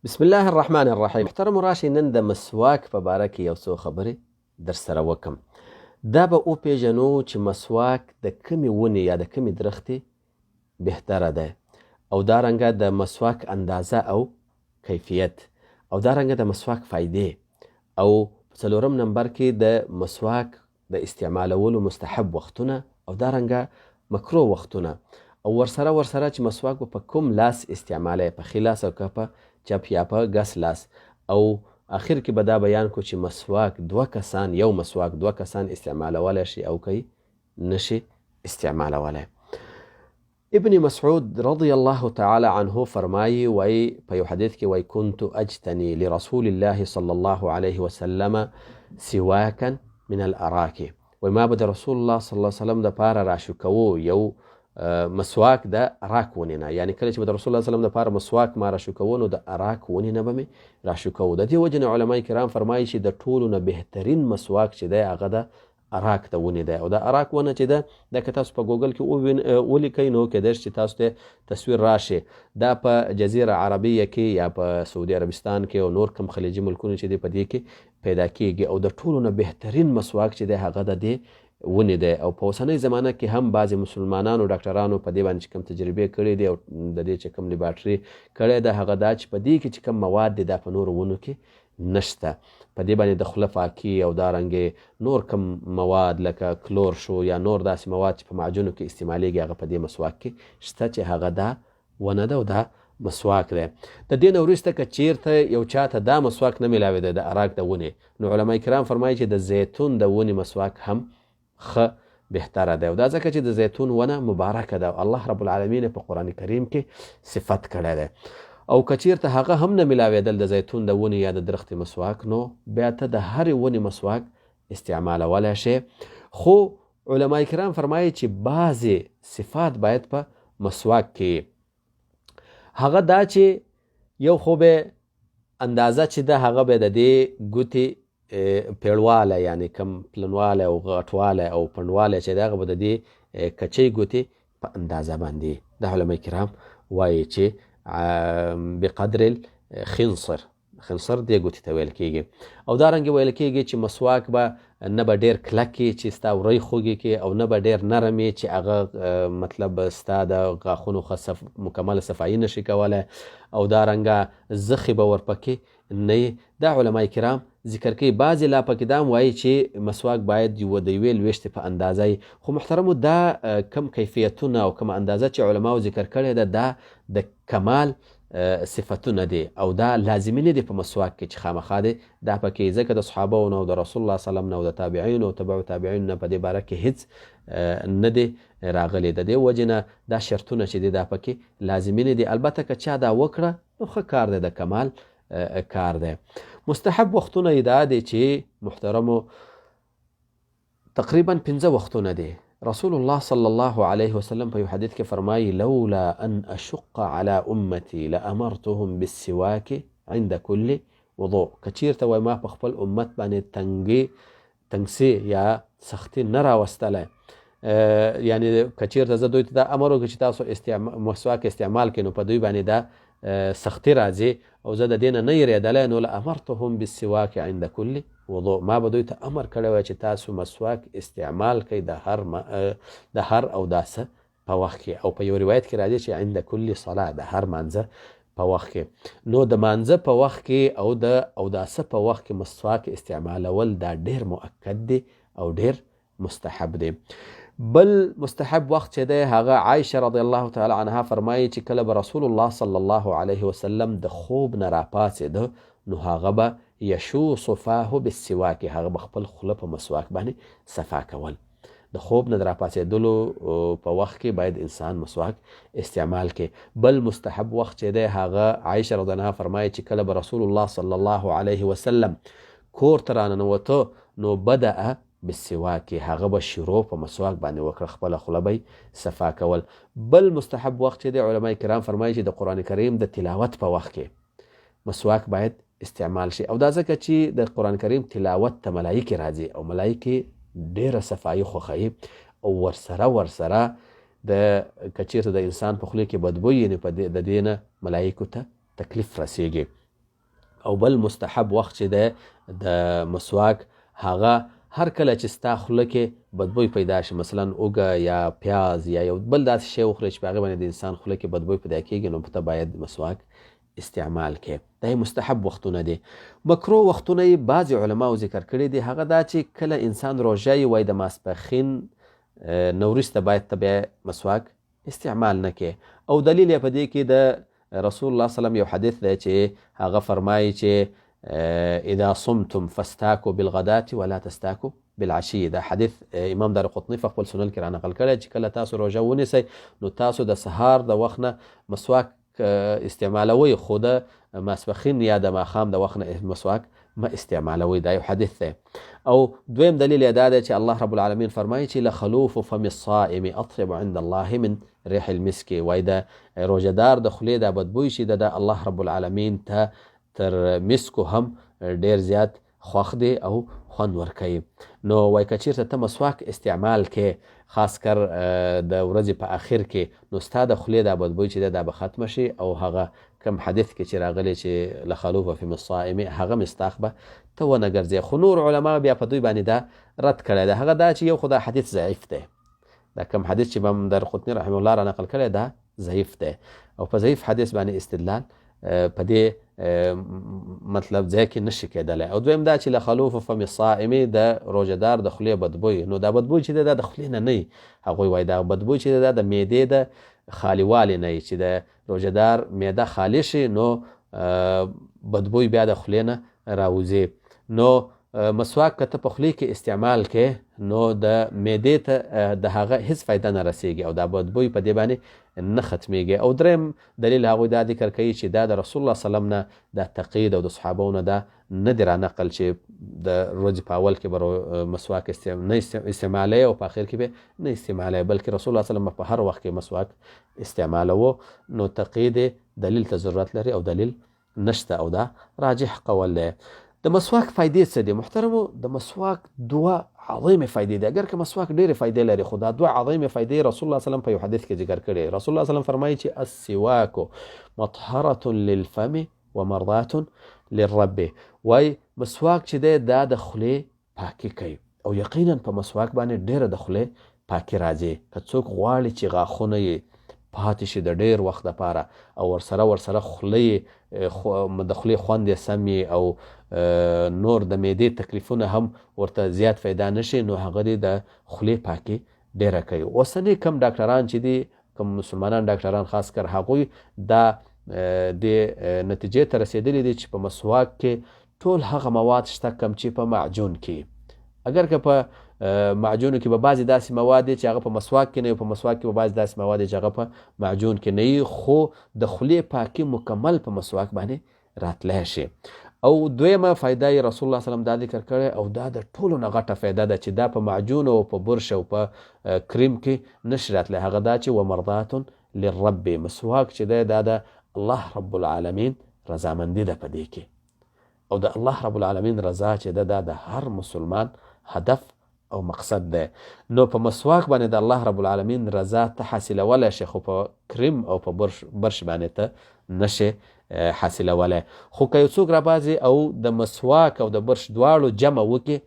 بسم الله الرحمن الرحیم. محترم راشي نن د مسواک په باره کې یو څو خبرې در سره وکم. دا به وپېژنو چې مسواک د کمې ونې یا د کمې درختې بهتره ده، او دارنګه د مسواک اندازه او کیفیت، او دارنګه د مسواک فایدې، او په څلورم نمبر کې د مسواک د استعمالولو مستحب وختونه او دارنګه مکروه وختونه، او ورسره چې مسواک په کوم لاس استعمالی، په ښي لاس او که په چپ یا په ګس لاس، او اخر کې به دا بیان کو چې مسواک یو مسواک دوه کسان استعمالولی شي او که نشي استعمالولی. ابن مسعود رضی الله تعالی عنه فرمایی، وی په یو حدیث کې وی كنت اجتنی لرسول الله صلی الله علیه وسلم سواکا من الاراک، وی ما به د رسول الله صلی الله علیه وسلم د پاره راشو کوو یو مسواک د اراک ونې نه، یعنی کله چې به د رسول الله صلی الله علیه وسلم د پاره مسواک ما راشو کوو نو د اراک ونې نه به مې راشو کوو. د دې وجې نه علما کرام فرمایي چې د ټولو نه بهترین مسواک چې دی هغه د اراک د ونې دی، او د اراک ونه چې ده دا که تاسو په ګوګل کې ولیکئ نو کیدای شي چې تاسو ته تصویر راشي. دا په جزیره عربیه کې یا په سعودي عربستان کې او نور کم خلیجي ملکونه چې دی په دې کې پیدا کیږي، او د ټولو نه بهترین مسواک چې دی هغه د دې ونې دی. او په اوسنۍ زمانه کې هم بعضې مسلمانانو ډاکټرانو په دې باندې چې کوم تجربې کړي دي او د دې چې کوم لیبارټري کړی ده هغه دا چې په دې کې چې کوم مواد دي دا په نورو ونو کې نشته. په دې باندې د خوله پاکي او دارنګې نور کم مواد لکه کلور شو یا نور داسې مواد چې په معجونو کې استعمالیږي هغه په دې مسواک کې شته چې هغه دا ونه ده او دا مسواک دی. د دې نه وروسته که چیرته یو چاته دا مسواک نه میلاوېده د اراک د ونې، نو علما کرام فرمایي چې د زیتون د ونې مسواک هم ښه بهتره ده، او دا ځکه چې د زیتون ونه مبارکه ده او الله رب العالمین په قرآن کریم کې صفت کړی ده. او که چیرته هغه هم نه میلاوېدل د زیتون د ونې یا د درختې مسواک، نو بیا ته د هرې ونې مسواک استعمالولی شي. خو علما کرام فرمایي چې بعضې صفات باید په مسواک کې، هغه دا چې یو خو به اندازه چې ده هغه به د دې ګوتې پیړوالی، یعنی کم پلنوالی او غټوالی او پنډوالی چې ده هغه به د دې کچۍ ګوتې په اندازه باندې. د علما کرام وایي چې بقدر الخنصر، خنصر دې ګوتې ته ویل کېږي. او دارنګې ویل کېږي چې مسواک به نه به ډېر کلک کې چې ستا وری خوږې کې، او نه به ډېر نرم چې هغه مطلب ستا د غاښونو مکمله صفایي نشي کولی، او دارنګه زخې به ورپکې نه یې. دا علما کرام ذکر کوي. بعضې لا پکې دا هم وایي چې مسواک باید د یوې لویشتې په اندازه یي. خو محترمو دا کم کیفیتونه او کم اندازه چې علماو ذکر کړې ده دا د کمال صفتونه دي، او دا لازمي نه دي په مسواک کې چې خامخا دی دا پکې، ځکه د صحابو نه او د رسول الله صلی الله علیه وسلم نه او د تابعینو او تبع تابعینو نه په دې باره کې هیڅ نه دی راغلی. د دې وجې نه دا شرطونه چې دي دا پکې لازمي نه دي. البته که چا دا وکړه نو ښه کار دی، د کمال کار دی. مستحب وختونه یې دا دی چې محترمو تقریبا 5 وختونه دي. رسول الله صلی الله علیه وسلم په یو حدیث کې فرمایي لولا ان اشق على امتی لامرتهم بالسواک عند كل وضوء. که چیرته وای ما په خپل امت باندې تنګسي یا سختي نه راوستلی، یعنی که چیرته زه دوی ته دا امر وکړم چې تاسو مسواک استعمال کړئ نو په دوی باندې دا سختی راځي او زه د دې نه نه یېرېدلی، نو لامرتهم بالسواک عند كل وضوء، ما به دوی ته امر کړی وای چې تاسو مسواک استعمال کوئ د هر اوداسه په وخت کې، او په یو روایت کې راځي چې عند كل صلاة، د هر مانځه په وخت کې. نو د مانځه په وخت کې او د اوداسه په وخت کې مسواک استعمالول دا ډېر مؤکد دی او ډېر مستحب دی. بل مستحب وخت چې دی هغه عایشه رضی الله تعالی عنها فرمایي چې کله به رسول الله صلی الله علیه وسلم د خوب نه راپاڅېده نو هغه به یشوص فاه بالسواک، هغه به خپل خوله په مسواک باندې صفا کول. د خوب نه راپاڅېدلو په وخت کې باید انسان مسواک استعمال کې. بل مستحب وخت چې دی هغه عایشه رضی الله عنها فرمایي چې کله به رسول الله صلی الله علیه وسلم کور ته راننوته نو بدأ بالسواک، هغه به شروع په مسواک باندې وکړه، خپله خوله به صفا کول. بل مستحب وخت چې دی علما کرام فرمایي چې د قرآن کریم د تلاوت په وخت کې مسواک باید استعمال شي، او دا ځکه چې د قرآن کریم تلاوت ته ملایکې راځي او ملایکې ډېره صفایي خوښوي، او ورسره د که چیرته د انسان په خولې کې بدبوی یعنې د دې نه ملایکو ته تکلیف رسیږي. او بل مستحب وخت چې دی د مسواک هغه هر کله چې ستا خوله کې بدبوی پیدا شي، مثلا اوږه یا پیاز یا یو بل داسې شی وخورې چې په هغې باندې د انسان خوله کې بدبوی پیدا کېږي، نو ته باید مسواک استعمال کې. دا مستحب وختونه دي. مکرو وختونه یې بعضې علماو ذکر کړي دي، هغه دا چې کله انسان روژه یې وای د ماسپښین نه وروسته باید ته بیا مسواک استعمال نه کې. او دلیل یې په دې کې د رسول الله صلی الله علیه وسلم یو حدیث دی چې هغه فرمایي چې اذا صمتم فاستاکوا بالغداة ولا تستاکوا بالعشي. دا حدیث امام دارقطني په خپل سنن کې را نقل کړی چې کله تاسو روژه ونیسئ نو تاسو د سهار د وخت نه مسواک استعمالوي، خو د ماسپښین یا د ماښام د وخت نه مسواک ما استعمالوي. دا یو حدیث دی. او دویم دلیل یې دا دی چې الله رب العالمین فرمایي چې لخلوف فم الصائم اطيب عند الله من ريح المسك. وای د روژهدار د خولې دا بدبوی چې د الله رب العالمین ته تر مسکو هم ډیر زیات خوښ دی او خوند ورکوي. نو وای که چیرته ته مسواک استعمال کې خاص کر د ورځې په آخر کې، نو ستا د خولې دا بدبوی چې دا به ختمه شي، او هغه کم حدیث کې چې راغلی چې لخلوف فم الصائم هغه مستاخ به ته ونه ګرځې. خو نور علما بیا په دوی باندې دا رد کړی ده. هغه دا چې یو خو دا حدیث ضعیف دی، دا کم حدیث چې امام دارقطني رحمه الله را نقل کړی دا ضعیف دی، او په ضعیف حدیث باندې استدلال په دې مطلب ځای کې نشي کېدلی. او دویم دا چې لخلوف فم الصائم د روژهدار د خولې بدبوی، نو دا بدبوی چې دا د خولې نه نه، هغوی وایي دا بدبوی چې دا د معدې د خالیوالي نه، چې د روژهدار معده خالی شي نو بدبوی بیا د خولې نه راوځي. نو مسواک که ته په خولې کې استعمال کې نو د معدې ته د هغه هیڅ فایده نه رسیږي، او دا بدبوی په دې باندې نه ختمیږي. او دریم دلیل هغوی دا ذکر کوي چې دا د رسول الله صلی الله علیه وسلم نه دا تقید او د صحابو نه دا نه دی را نقل چې د ورځې په اول کې به مسواک نه استعمالوي او په آخر کې به نه استعمالوي، بلکې رسول الله صلی الله علیه وسلم په هر وخت کې مسواک استعمالوه. نو تقید دلیل ته ضرورت لري او دلیل نشته، او دا راجح قول دی. د مسواک فائدې څه دي محترمو؟ د مسواک دوه عظیمه فائدې دي. اگر که مسواک ډېرې فائدې لري، خو دا دوه عظیمه فائدې رسول الله صلی الله علیه وسلم په یو حدیث کې ذکر کړي. رسول الله صلی الله علیه وسلم فرمایي چې السواک مطهره للفم ومرضات للرب. وای مسواک چې دی دا د خولې پاکي کوي، او یقینا په مسواک باندې ډېره د خولې پاکي راځي. که څوک غواړي چې غاښونه یې پاتې شي د ډېر وخت دپاره، او ورسره خولې د خولې خوند یې سم او نور د معدې تکلیفونه هم ورته زیات پیدا نشي، نو هغه د خولې پاکي ډېره کوي. اوسني کم ډاکټران چې دي، کم مسلمانان ډاکټران خاص کر، هغوی دا د نتیجې ته رسېدلي دي چې په مسواک کې ټول هغه مواد شته کم چې په معجون کې. اگر که په معجون کې به بعضې داسې مواد دي چې هغه په مسواک کې نه وي، په مسواک کې به بعضې داسې مواد دي چې هغه په معجون کې نه وي، خو د خولې پاکي مکمل په مسواک باندې راتلی شي. او دویمه فایده یې رسول الله صلی الله علیه وسلم دا ذکر کړی، او دا د ټولو نه غټه فایده ده چې دا په معجون او په برش او په کریم کې نشي راتلی. هغه دا چې ومرضات للرب، مسواک چې دی دا د الله رب العالمین رضامندي ده په دې کې، او د الله رب العالمین رضا چې ده دا د هر مسلمان هدف او مقصد ده. نو په مسواک باندې د الله رب العالمین رضا ته حاصلولی شي، خو په کریم او په برش باندې ته نشي حاصلولی. خو که یو څوک رابازي او د مسواک او د برش دواړو جمع وکړي،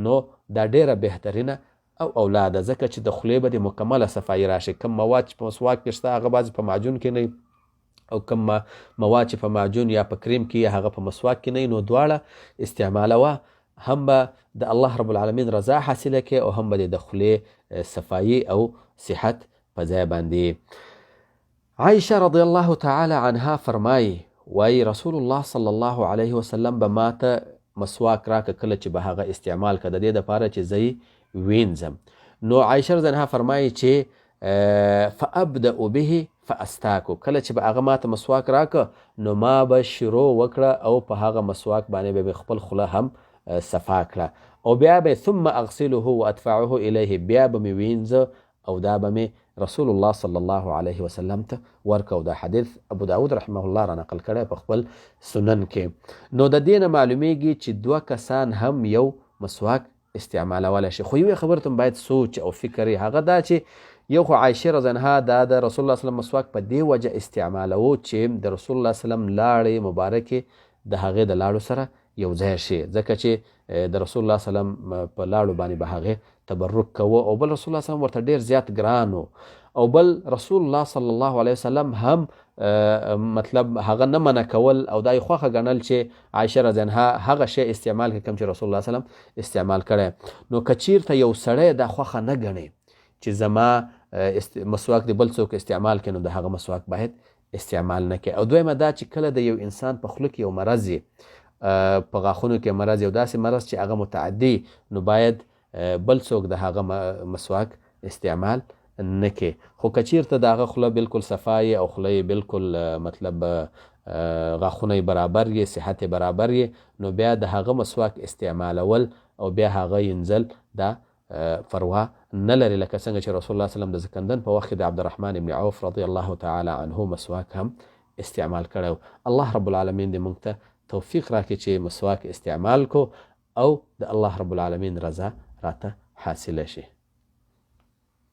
نو دا ډیره بهترینه او اولا ده، ځکه چې د خولې به د مکمله صفایي راشي. کم مواد چې په مسواک کې شته هغه بعضې په معجون کې نه، او کم مواد چې په معجون یا په کریم کې هغه په مسواک کې نه، نو دواړه استعمالوه، هم به د الله رب العالمین رضا حاصله کې، او هم به د خولې صفایي او صحت په ځای باندې. عائشه رضی الله تعالی عنها فرمایي، وای رسول الله صلی الله علیه وسلم به ماته مسواک راکه کله چې به هغه استعمال کړه، د دې دپاره چې زه یې وینځم. نو عائشه رضی الله فرمایي چې فابدأ به فاستاکو، کله چې به هغه ماته مسواک راکه نو ما به شروع وکړه او په هغه مسواک باندې به خپل خوله هم صفا کړه، او بیا به ثم اغسله وادفعه الیه، بیا به مې وینځه او دا به مې رسول الله صلی الله علیه وسلم ته ورکو. دا حدیث ابو داود رحمه الله را نقل کړی په خپل سنن کې. نو د دې نه معلومیږي چې دوه کسان هم یو مسواک استعمالولی شي. خو یوې خبرې ته باید سوچ او فکر یې، هغه دا چې یو خو عایشه رضی الله عنها دا د رسول الله صلی الله علیه وسلم مسواک په دې وجه استعمالوه چې د رسول الله صلی الله علیه وسلم لاړې مبارکې د هغې د لاړو سره یو ځای شي، ځکه چې د رسول الله سلام په لاړو باندې به هغې تبرک کوه، او بل رسول الله سلام ورته ډېر زیات ګران و، او بل رسول الله صلی الله علیه وسلم هم مطلب هغه نه منع کول او دا یې خوښه ګڼل چې عایشه رضی عنها هغه شی استعمال کړي کوم چې رسول الله سلام استعمال کړی. نو که چیرته یو سړی دا خوښه نه ګڼي چې زما مسواک د بل څوک استعمال کړي، نو د هغه مسواک باید استعمال نه کړي. او دویمه دا چې کله د یو انسان په خوله کې یو مرض وي، په غاښونو کې مرض، یو داسې مرض چې هغه متعدي، نو باید بل څوک د هغه مسواک استعمال نه کې. خو که چیرته د هغه خوله بالکل صفا او خوله یې بالکل مطلب غاښونه برابر یې، صحت برابر یې، نو بیا د هغه مسواک استعمالول او بیا هغه ینځل دا فروا نه لري، لکه څنګه چې رسول الله سلام د زکندن په وخت کې د عبدالرحمن ابن عوف رضی الله تعالی عنه مسواک هم استعمال کړی. الله رب العالمین دې موږ ته توفیق راکړي چې مسواک استعمال کو او د الله رب العالمین رضا راته حاصله شي.